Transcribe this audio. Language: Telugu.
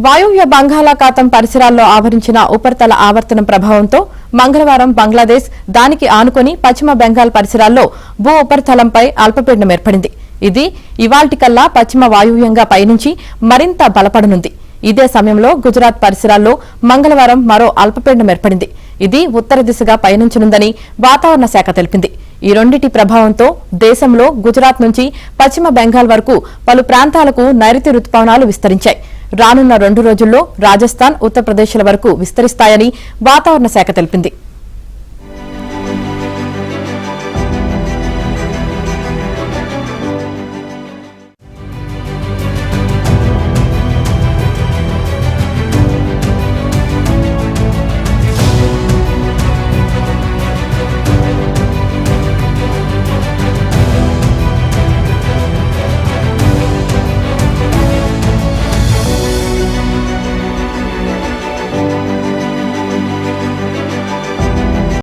వాయువ్య బంగాళాఖాతం పరిసరాల్లో ఆవరించిన ఉపరితల ఆవర్తనం ప్రభావంతో మంగళవారం బంగ్లాదేశ్ దానికి ఆనుకుని పశ్చిమ బెంగాల్ పరిసరాల్లో భూ ఉపరితలంపై అల్పపీడనం ఏర్పడింది. ఇది ఇవాల్టికల్లా పశ్చిమ వాయువ్యంగా పయనించి మరింత బలపడనుంది. ఇదే సమయంలో గుజరాత్ పరిసరాల్లో మంగళవారం మరో అల్పపీడనం ఏర్పడింది. ఇది ఉత్తర దిశగా పయనించనుందని వాతావరణ శాఖ తెలిపింది. ఈ రెండింటి ప్రభావంతో దేశంలో గుజరాత్ నుంచి పశ్చిమ బెంగాల్ వరకు పలు ప్రాంతాలకు నైరుతి రుతుపవనాలు విస్తరించాయి. రానున్న 2 రోజుల్లో రాజస్థాన్, ఉత్తరప్రదేశ్ల వరకు విస్తరిస్తాయని వాతావరణ శాఖ తెలిపింది.